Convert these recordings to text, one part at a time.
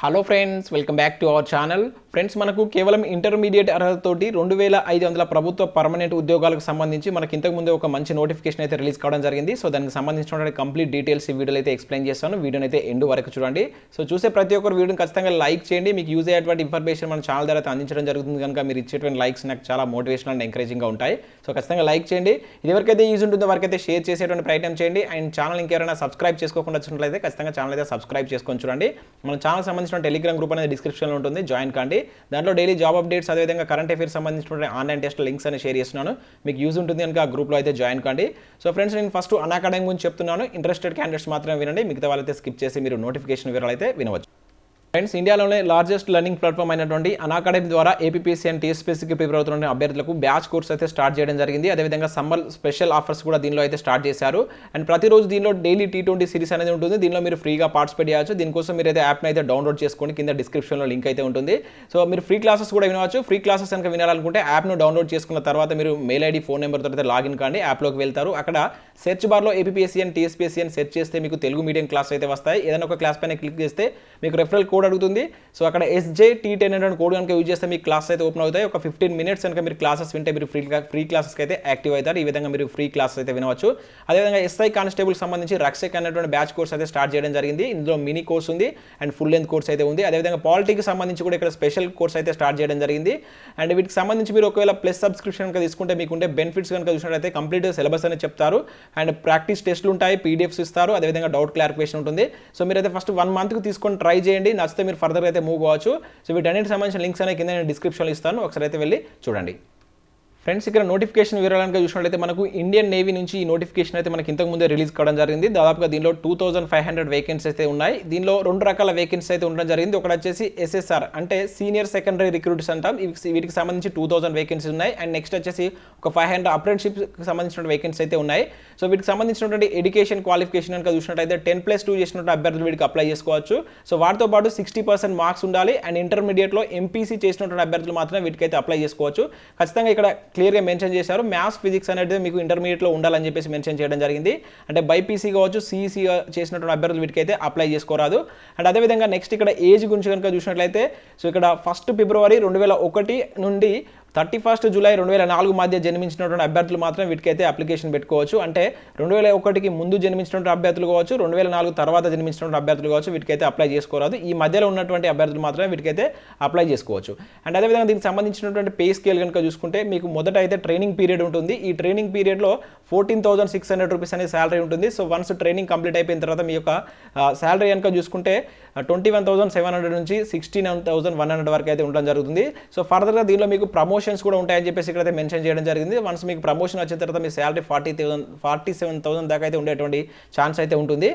Hello friends, welcome back to our channel. Friends, మనకు కేవలం intermediate అర్హతతోటి 2500 ప్రభుత్వ పర్మనెంట్ ఉద్యోగాలకు సంబంధించి మనకి ఇంతకు ముందే ఒక మంచి నోటిఫికేషన్ అయితే రిలీజ్ కావడం జరిగింది. సో దానికి సంబంధించినటువంటి కంప్లీట్ డీటెయిల్స్ ఈ వీడియోలో అయితే ఎక్స్ప్లెయిన్ చేస్తాను. వీడియోని అయితే ఎండ్ వరకు చూడండి. సో చూసే ప్రతి ఒక్కరు వీడియోని ఖచ్చితంగా లైక్ చేయండి. మీకు యూజ్ అయ్యేటువంటి ఇన్ఫర్మేషన్ మన ఛానల్ ద్వారా అందించడం జరుగుతుంది కనుక మీరు ఇచ్చేటువంటి లైక్స్ నాకు చాలా మోటివేషన్ అండ్ ఎంకరేజింగ్గా ఉంటాయి. సో ఖచ్చితంగా లైక్ చేయండి. ఇది ఎవరికైతే యూజ్ ఉంటుందో వారికైతే షేర్ చేసేటువంటి ప్రయత్నం చేయండి. అండ్ ఛానల్ ఇంకెవరైనా సబ్స్క్రైబ్ చేసుకోకుండా వచ్చినట్లయితే ఖచ్చితంగా ఛానల్ అయితే సబ్స్క్రైబ్ చేసుకొని చూడండి. మన ఛానల్ సంబంధించిన టెలిగ్రామ్ గ్రూప్ అనేది డిస్క్రిప్షన్లో ఉంటుంది, జాయిన్ కాండి. దాంట్లో డైలీ జాబ్ అప్డేట్స్, అదేవిధంగా కరెంట్ అఫేర్స్ సంబంధించిన ఆన్లైన్ టెస్ట్ లింక్స్ అని షేర్ చేస్తున్నాను. మీకు యూజ్ ఉంటుంది కనుక ఆ గ్రూప్లో అయితే జాయిన్ కాండి. సో ఫ్రెండ్స్, నేను ఫస్ట్ అనాకాడమీ గురించి చెప్తున్నాను. ఇంట్రెస్టెడ్ క్యాండిడేట్స్ మాత్రమే వినండి, మిగతా వాళ్ళైతే స్కిప్ చేసి మీరు నోటిఫికేషన్ వివరాలు అయితే వినవచ్చు. ఫ్రెండ్స్, ఇండియాలోనే లార్జెస్ట్ లెర్నింగ్ ప్లాట్ఫామ్ అయినటువంటి అనాకాడమీ ద్వారా ఏపీపీఎస్సీ అండ్ టీఎస్పీఎస్సీకి ప్రిపేర్ అవుతున్న అభ్యర్థులకు బ్యాచ్ కోర్స్ అయితే స్టార్ట్ చేయడం జరిగింది. అదేవిధంగా సమ్మర్ స్పెషల్ ఆఫర్స్ కూడా దీనిలో అయితే స్టార్ట్ చేశారు. అండ్ ప్రతిరోజు దీనిలో డైలీ T20 సిరీస్ అనేది ఉంటుంది. దీనిలో మీరు ఫ్రీగా పార్టిసిపేట్ చేయవచ్చు. దీనికోసం మీరు అయితే యాప్ని అయితే డౌన్లోడ్ చేసుకోండి. కింద డిస్క్రిప్షన్లో లింక్ అయితే ఉంటుంది. సో మీరు ఫ్రీ క్లాసెస్ కూడా వినవచ్చు. ఫ్రీ క్లాసెస్ కనుక వినాలనుకుంటే యాప్ను డౌన్లోడ్ చేసుకున్న తర్వాత మీరు మెయిల్ ఐడి, ఫోన్ నెంబర్తో అయితే లాగిన్ కాండి. యాప్లోకి వెళ్తారు. అక్కడ సెర్చ్ బార్లో ఏపీపీఎస్సీ అండ్ టీఎస్పీఎస్సీ అని సెర్చ్ చేస్తే మీకు తెలుగు మీడియం క్లాస్ అయితే వస్తాయి. ఏదైనా ఒక క్లాస్ పైన క్లిక్ చేస్తే మీకు రెఫరల్ కోడ్ అడుగుతుంది. సో అక్కడ SJT10 అనే కోడ్ కనుక యూజ్ చేస్తే మీ క్లాస్ అయితే ఓపెన్ అవుతాయి. ఒక 15 మినిట్స్ కనుక మీరు క్లాసెస్ వింటే మీరు ఫ్రీ క్లాసెస్కి అయితే యాక్టివ్ అవుతారు. ఈ విధంగా మీరు ఫ్రీ క్లాసెస్ అయితే వినవచ్చు. అదేవిధంగా SI కానిస్టేబుల్ సంబంధించి రక్షక్ అనేటువంటి బ్యాచ్ కోర్స్ అయితే స్టార్ట్ చేయడం జరిగింది. ఇందులో మినీ కోర్స్ ఉంది అండ్ ఫుల్ లెంత్ కోర్స్ అయితే ఉంది. అదేవిధంగా పాలిటీకి సంబంధించి కూడా ఇక్కడ స్పెషల్ కోర్స్ అయితే స్టార్ట్ చేయడం జరిగింది. అండ్ వీటికి సంబంధించి మీరు ఒకవేళ ప్లస్ సబ్స్క్రిప్షన్ కనుక తీసుకుంటే మీకుంటే బెనిఫిట్స్ కనుక చూసినట్లయితే కంప్లీట్ సిలబస్ అనేది చెప్తారు. అండ్ ప్రాక్టీస్ టెస్ట్లు ఉంటాయి, PDFs ఇస్తారు. అదేవిధంగా డౌట్ క్లారిఫికేషన్ ఉంటుంది. సో మీరైతే ఫస్ట్ 1 మంత్కి తీసుకొని ట్రై చేయండి. నచ్చితే మీరు ఫర్దర్ అయితే మూవ్ కావచ్చు. సో వీటన్నిటికి సంబంధించిన లింక్స్ అనేవి కింద నేను డిస్క్రిప్షన్లో ఇస్తాను, ఒకసారి అయితే వెళ్ళి చూడండి. ఫ్రెండ్స్, ఇక్కడ నోటిఫికేషన్ వివరాలను చూసినట్లయితే మనకు ఇండియన్ నేవీ నుంచి ఈ నోటిఫికేషన్ అయితే మనకి ఇంతకు ముందే రిలీజ్ కావడం జరిగింది. దాదాపుగా దీనిలో 2500 వేకెన్సీస్ అయితే ఉన్నాయి. దీనిలో 2 రకాల వేకెన్సీస్ అయితే ఉండడం జరిగింది. ఒకటి వచ్చేసి SSR అంటే సీనియర్ సెకండరీ రిక్రూట్స్ అంటాం. వీటికి సంబంధించి 2000 వేకెన్సీస్ ఉన్నాయి. అండ్ నెక్స్ట్ వచ్చేసి ఒక 500 అప్రెంటిస్షిప్కి సంబంధించిన వేకెన్సీ అయితే ఉన్నాయి. సో వీటికి సంబంధించినటువంటి ఎడ్యుకేషన్ క్వాలిఫికేషన్ కనుక చూసినట్లయితే 10+2 చేసినటువంటి అభ్యర్థులు వీటికి అప్లై చేసుకోవచ్చు. సో వాటితో పాటు 60% మార్క్స్ ఉండాలి. అండ్ ఇంటర్మీడియట్లో MPC చేసినటువంటి అభ్యర్థులు మాత్రమే వీటికైతే అప్లై చేసుకోవచ్చు. ఖచ్చితంగా ఇక్కడ క్లియర్గా మెన్షన్ చేశారు. మ్యాథ్స్, ఫిజిక్స్ అనేది మీకు ఇంటర్మీడియట్లో ఉండాలని చెప్పేసి మెన్షన్ చేయడం జరిగింది. అంటే బైపీసీ కావచ్చు, CEC చేసినటువంటి అభ్యర్థులు వీటికైతే అప్లై చేసుకోరాదు. అండ్ అదేవిధంగా నెక్స్ట్ ఇక్కడ ఏజ్ గురించి కనుక చూసినట్లయితే సో ఇక్కడ 1 ఫిబ్రవరి 2001 నుండి 31 జూలై 2004 మధ్య జన్మించినటువంటి అభ్యర్థులు మాత్రం వీటికైతే అప్లికేషన్ పెట్టుకోవచ్చు. అంటే 2001కి ముందు జన్మించినటువంటి అభ్యర్థులు కావచ్చు, 2004 తర్వాత జన్మించినటువంటి అభ్యర్థులు కావచ్చు, వీటికైతే అప్లై చేసుకోరాదు. ఈ మధ్యలో ఉన్నటువంటి అభ్యర్థులు మాత్రమే వీటికైతే అప్లై చేసుకోవచ్చు. అండ్ అదేవిధంగా దీనికి సంబంధించినటువంటి పే స్కేల్ కనుక చూసుకుంటే మీకు మొదట అయితే ట్రైనింగ్ పీరియడ్ ఉంటుంది. ఈ ట్రైనింగ్ పీరియడ్లో 14,600 రూపీస్ అనే శాలరీ ఉంటుంది. సో వన్స్ ట్రైనింగ్ కంప్లీట్ అయిపోయిన తర్వాత మీ యొక్క శాలరీ కనుక చూసుకుంటే 21,700 నుంచి 69,100 వరకు అయితే ఉండడం జరుగుతుంది. సో ఫర్దర్గా దీనిలో మీకు ప్రమోషన్స్ కూడా ఉంటాయని చెప్పేసి ఇక్కడైతే మెన్షన్ చేయడం జరిగింది. వన్స్ మీకు ప్రమోషన్ వచ్చిన తర్వాత మీ శాలరీ 47,000 దాకా అయితే ఉండేటువంటి ఛాన్స్ అయితే ఉంటుంది.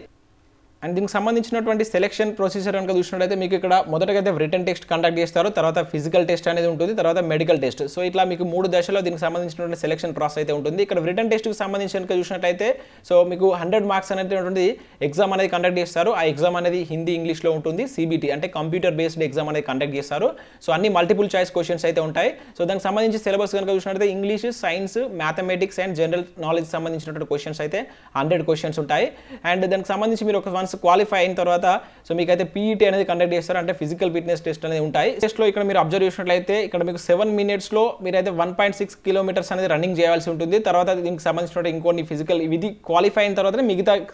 అండ్ దీనికి సంబంధించినటువంటి సెలెక్షన్ ప్రొసీజర్ కనుక చూసినట్లయితే మీకు ఇక్కడ మొదటగా రిటన్ టెస్ట్ కండక్ట్ చేస్తారు, తర్వాత ఫిజికల్ టెస్ట్ అనేది ఉంటుంది, తర్వాత మెడికల్ టెస్ట్. సో ఇట్లా మీకు 3 దశలో దీనికి సంబంధించినటువంటి సెలెక్షన్ ప్రాసెస్ అయితే ఉంటుంది. ఇక్కడ రిటన్ టెస్ట్కి సంబంధించి కనుక చూసినట్లయితే సో మీకు 100 మార్క్స్ అనేటువంటి ఎగ్జామ్ అనేది కండక్ట్ చేస్తారు. ఆ ఎగ్జామ్ అనేది హిందీ, ఇంగ్లీష్లో ఉంటుంది. CBT అంటే కంప్యూటర్ బేస్డ్ ఎగ్జామ్ అనేది కండక్ట్ చేస్తారు. సో అన్ని మల్టిపుల్ చాయిస్ క్వశ్చన్స్ అయితే ఉంటాయి. సో దానికి సంబంధించి సిలబస్ కనుక చూసినట్లయితే English, science, mathematics and general knowledge సంబంధించినటువంటి క్వశ్చన్స్ అయితే 100 క్వశ్చన్స్ ఉంటాయి. అండ్ దానికి సంబంధించి మీరు ఒక క్వాలిఫై అయిన తర్వాత సో మీకైతే PET అనేది కండక్ట్ చేస్తారు. అంటే ఫిజికల్ ఫిట్నెస్ టెస్ట్ అనేది ఉంటాయి. టెస్ట్లో ఇక్కడ మీరు అబ్జర్వ్ చేసినట్లయితే ఇక్కడ మీకు 7 మినిట్స్లో మీరైతే 1.6 కిలోమీటర్స్ అనేది రన్నింగ్ చేయాల్సి ఉంటుంది. తర్వాత దీనికి సంబంధించినటువంటి ఇంకొన్ని ఫిజికల్ ఇది క్వాలిఫై అయిన తర్వాత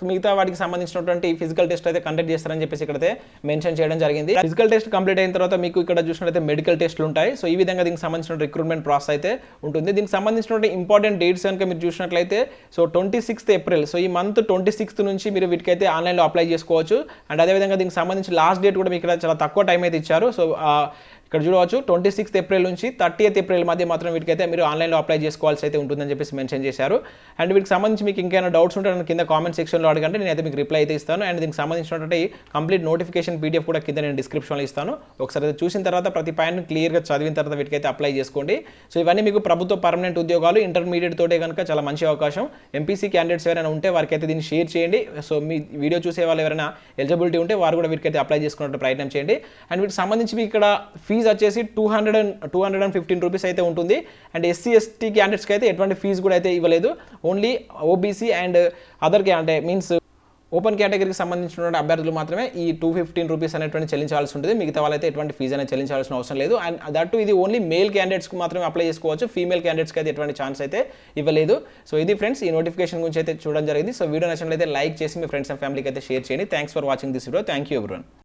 మిగతా వాటికి సంబంధించినటువంటి ఫిజికల్ టెస్ట్ అయితే కండక్ట్ చేస్తారని చెప్పేసి ఇక్కడైతే మెన్షన్ చేయడం జరిగింది. ఫిజికల్ టెస్ట్ కంప్లీట్ అయిన తర్వాత మీకు ఇక్కడ చూసినట్లయితే మెడికల్ టెస్ట్లు ఉంటాయి. సో ఈ విధంగా దీనికి సంబంధించిన రిక్రూట్మెంట్ ప్రాసెస్ అయితే ఉంటుంది. దీనికి సంబంధించినటువంటి ఇంపార్టెంట్ డేట్స్ కనుక మీరు చూసినట్లయితే సో 26th ఏప్రిల్, సో ఈ మంత్ 26th నుంచి మీరు వీటికైతే ఆన్లైన్లో అప్లై చేసుకోవచ్చు. అండ్ అదేవిధంగా దీనికి సంబంధించి లాస్ట్ డేట్ కూడా మీకు ఇక్కడ చాలా తక్కువ టైం అయితే ఇచ్చారు. సో ఇక్కడ చూడవచ్చు 26th ఏప్రిల్ నుంచి 30th ఏప్రిల్ మధ్య మాత్రం వీటికైతే మీరు ఆన్లైన్లో అప్లై చేసుకోవాల్సి అయితే ఉంటుందని చెప్పేసి మెన్షన్ చేశారు. అండ్ వీటికి సంబంధించి మీకు ఇంకేమైనా డౌట్స్ ఉంటే కింద కామెంట్ సెక్షన్లో అడగండి, నేనైతే మీకు రిప్లై అయితే ఇస్తాను. అండ్ దీనికి సంబంధించినటువంటి కంప్లీట్ నోటిఫికేషన్ PDF కూడా కింద నేను డిస్క్రిప్షన్లో ఇస్తాను. ఒకసారి అయితే చూసిన తర్వాత ప్రతి పాయింట్ క్లియర్గా చదివిన తర్వాత వీటికైతే అప్లై చేసుకోండి. సో ఇవన్నీ మీకు ప్రభుత్వ పర్మనెంట్ ఉద్యోగాలు, ఇంటర్మీడియట్ తోటే కనుక చాలా మంచి అవకాశం. MPC క్యాండిడేట్స్ ఎవరైనా ఉంటే వారికి అయితే దీన్ని షేర్ చేయండి. సో మీ వీడియో చూసే వాళ్ళు ఎవరైనా ఎలిజిబిలిటీ ఉంటే వారు కూడా వీటికైతే అప్లై చేసుకునే ప్రయత్నం చేయండి. అండ్ వీటికి సంబంధించి మీకు ఇక్కడ ఫీజు వచ్చేసి 215 రూపీస్ అయితే ఉంటుంది. అండ్ SC ST క్యాండిడేట్స్కి అయితే ఎటువంటి ఫీజు కూడా అయితే ఇవ్వలేదు. ఓన్లీ OBC అండ్ అదర్ అంటే మీన్స్ ఓపెన్ కేటగిరీకి సంబంధించిన అభ్యర్థులు మాత్రమే ఈ 215 రూపీస్ అనేటువంటి చెల్లించాల్సి ఉంటుంది. మిగతా వాళ్ళైతే ఎటువంటి ఫీజు అనేది చెల్లించాల్సిన అవసరం లేదు. అండ్ దట్టు ఇది ఓన్లీ మేల్ క్యాండిడేట్స్కి మాత్రమే అప్లై చేసుకోవచ్చు. ఫీమేల్ క్యాండిడేట్స్కి అయితే ఎటువంటి ఛాన్స్ అయితే ఇవ్వలేదు. సో ఇది ఫ్రెండ్స్ ఈ నోటిఫికేషన్ గురించి అయితే చూడడం జరిగింది. సో వీడియో నచ్చినట్లయితే లైక్ చేసి మీ ఫ్రెండ్స్ అండ్ ఫ్యామిలీకి అయితే షేర్ చేయండి. Thanks for watching this video. Thank you everyone.